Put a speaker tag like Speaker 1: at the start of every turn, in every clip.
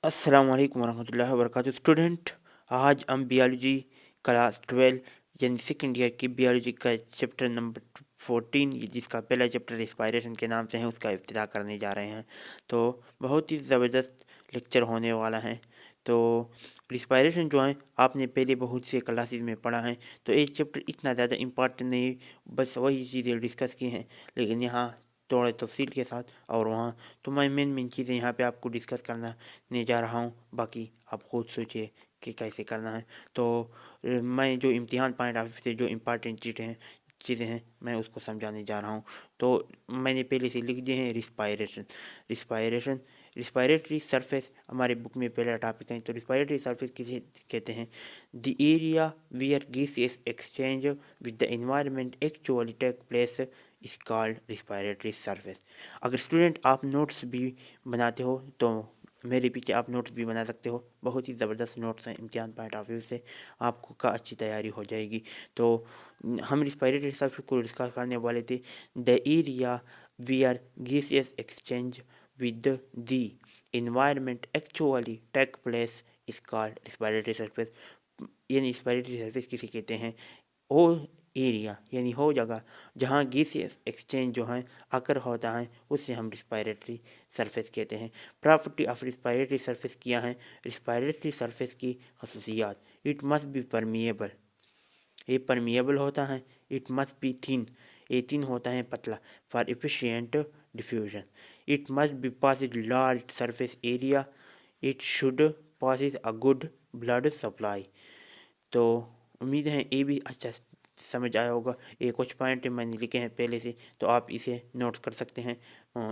Speaker 1: अस्सलाम वालेकुम वरहमतुल्लाहि वबरकातुहू। स्टूडेंट, आज हम बियोलॉजी क्लास 12 यानी सेकेंड ईयर की बियोलॉजी का चैप्टर नंबर 14 जिसका पहला चैप्टर रिस्पायरेशन के नाम से है उसका इब्तिदा करने जा रहे हैं। तो बहुत ही ज़बरदस्त लेक्चर होने वाला है। तो रिस्पायरेशन जो है आपने पहले बहुत से क्लासेस में पढ़ा है, तो ये चैप्टर इतना ज़्यादा इम्पोर्टेंट नहीं, बस वही चीज़ें डिस्कस की हैं, लेकिन यहाँ थोड़ा तफसील के साथ और वहाँ तो मैं मेन चीज़ें यहाँ पे आपको डिस्कस करना ने जा रहा हूँ। बाकी आप खुद सोचिए कि कैसे करना है। तो मैं जो इम्तिहान पॉइंट ऑफ से जो इम्पोर्टेंट चीज़ें हैं मैं उसको समझाने जा रहा हूँ। तो मैंने पहले से लिख दिए हैं रिस्पायरेशन रिस्पायरेटरी सरफेस हमारे बुक में पहला टॉपिक है। तो रिस्पायरेटरी सरफेस किसे कहते हैं? The area where gases exchange with the environment actually take place is called respiratory surface. अगर स्टूडेंट आप नोट्स भी बनाते हो तो मेरे पीछे आप नोट्स भी बना सकते हो। बहुत ही ज़बरदस्त नोट्स हैं, इम्तिहान पॉइंट ऑफ व्यू से आपको का अच्छी तैयारी हो जाएगी। तो हम रिस्पायरेटरी सरफेस को डिस्कस करने वाले थे। The area where gases exchange with the environment actually take place is called respiratory surface। यानी respiratory surface किसे कहते हैं? वो एरिया यानी हो जगह जहाँ गैसेस एक्सचेंज जो है आकर होता है उसे हम रिस्पायरेटरी सरफेस कहते हैं। प्रॉपर्टी ऑफ रिस्पायरेटरी सरफेस क्या है? रिस्पायरेटरी सरफेस की खसूसियात: इट मस्ट बी परमिएबल, ये परमिएबल होता है। इट मस्ट बी थिन, ये थिन होता है पतला। For efficient diffusion, it must be possessed large surface area, it should possess a good blood supply. तो उम्मीद है ये भी अच्छा समझ आया होगा। ये कुछ पॉइंट मैंने लिखे हैं पहले से, तो आप इसे नोट कर सकते हैं।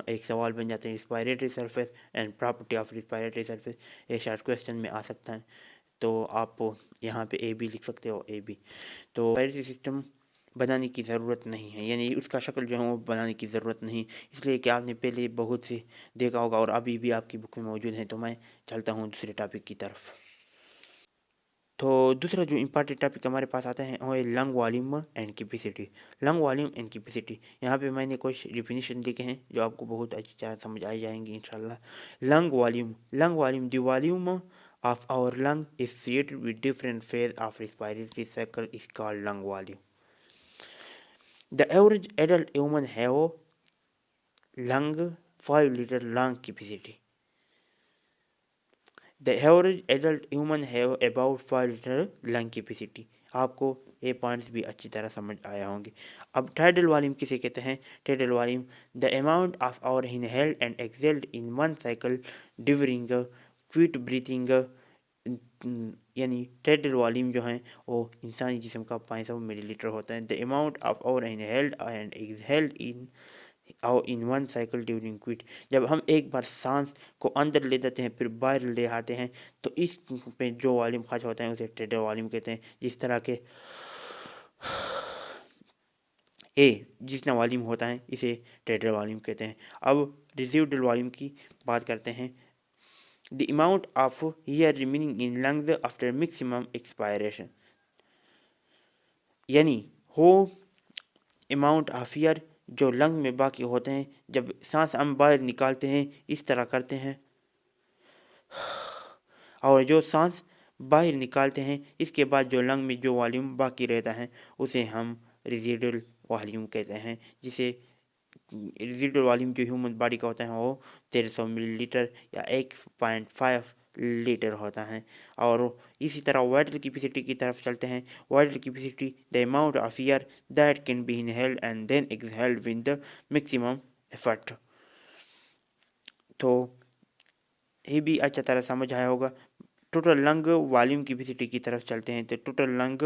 Speaker 1: एक सवाल बन जाते हैं respiratory surface and property of respiratory surface, ये शार्ट क्वेश्चन में आ सकता है। तो आप यहाँ पे ए बी लिख सकते हो, ए बी। तो रिस्पायरेटरी सिस्टम बनाने की ज़रूरत नहीं है, यानी उसका शक्ल जो है वो बनाने की ज़रूरत नहीं, इसलिए कि आपने पहले बहुत से देखा होगा और अभी भी आपकी बुक में मौजूद है। तो मैं चलता हूँ दूसरे टॉपिक की तरफ। तो दूसरा जो इम्पॉर्टेंट टॉपिक हमारे पास आता है वो है lung volume and capacity. Lung volume and capacity, यहाँ पे मैंने कुछ डिफिनीशन लिखे हैं जो आपको बहुत अच्छी तरह समझ आ जाएंगी इंशाल्लाह। Lung volume the volume of our lung is seated with different phase of respiratory cycle is called lung volume. The average adult human have lung 5 litre lung capacity. The average adult human have about 5 litre lung capacity. आपको ये points भी अच्छी तरह समझ आया होंगे। अब tidal volume किसे कहते हैं? Tidal volume the amount of our inhaled and exhaled in one cycle during quick breathing. यानी टाइडल वॉल्यूम जो है वो इंसानी जिस्म का 500 मिलीलीटर होता है। The amount of our inhaled and exhaled in one cycle during quiet, जब हम एक बार सांस को अंदर ले जाते हैं फिर बाहर ले आते हैं तो इस पे जो वॉल्यूम खर्च होता है उसे टाइडल वॉल्यूम कहते हैं। जिस तरह के ए जितना वॉल्यूम होता है इसे टाइडल वॉल्यूम कहते हैं। अब रिजिडुअल वॉल्यूम की बात करते हैं। The amount of air remaining in lungs after maximum expiration, यानी हो अमाउंट ऑफ एयर जो लंग में बाकी होते हैं जब सांस हम बाहर निकालते हैं, इस तरह करते हैं, और जो सांस बाहर निकालते हैं इसके बाद जो लंग में जो वॉल्यूम बाकी रहता है उसे हम रिजिडुअल वॉल्यूम कहते हैं। जिसे रिजिडुअल वॉल्यूम जो ह्यूमन बॉडी का होता है वो 1300 मिलीलीटर या 1.5 लीटर होता है। और इसी तरह वाइटल कैपेसिटी की तरफ चलते हैं। Vital capacity the amount of air that can be inhaled and then exhaled with the maximum effort. तो ये भी अच्छा तरह समझ आया होगा। टोटल लंग वॉल्यूम कैपेसिटी की तरफ चलते हैं। तो टोटल लंग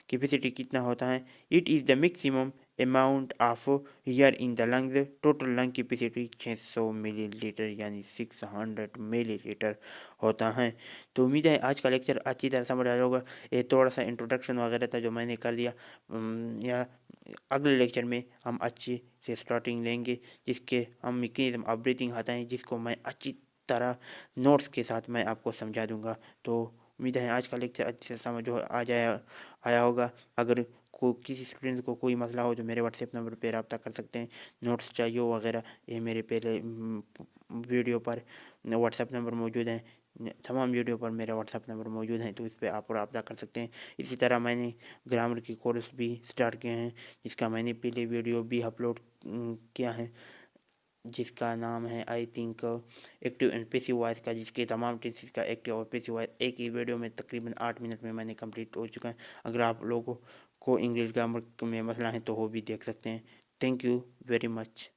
Speaker 1: कैपेसिटी कितना होता है? It is the maximum amount of air in the lungs. Total lung capacity 600 millilitre यानी 600 मिलीलीटर होता है। तो उम्मीद है आज का लेक्चर अच्छी तरह समझ आया होगा। ये थोड़ा सा इंट्रोडक्शन वगैरह था जो मैंने कर दिया, या अगले लेक्चर में हम अच्छी से स्टार्टिंग लेंगे जिसके हम मैकेनिज्म ऑफ ब्रीथिंग आता है जिसको मैं अच्छी तरह नोट्स के साथ मैं आपको समझा दूंगा। तो उम्मीद है आज का लेक्चर अच्छे से समझ आया होगा। अगर किसी स्टूडेंट को कोई मसला हो तो मेरे व्हाट्सएप नंबर पर रब्ता कर सकते हैं। नोट्स चाहिए वगैरह ये मेरे पहले वीडियो पर व्हाट्सएप नंबर मौजूद हैं, तमाम वीडियो पर मेरा व्हाट्सएप नंबर मौजूद हैं, तो इस पर आप रब्ता कर सकते हैं। इसी तरह मैंने ग्रामर की कोर्स भी स्टार्ट किए हैं, जिसका मैंने पहले वीडियो भी अपलोड किया है, जिसका नाम है I think active and passive voice का, जिसके तमाम टेंसेस का एक्टिव और पैसिव वॉइस एक ही वीडियो में तकरीबन 8 मिनट में मैंने कंप्लीट हो चुका है। अगर आप लोगों को इंग्लिश ग्रामर में मसला है तो वो भी देख सकते हैं। Thank you very much.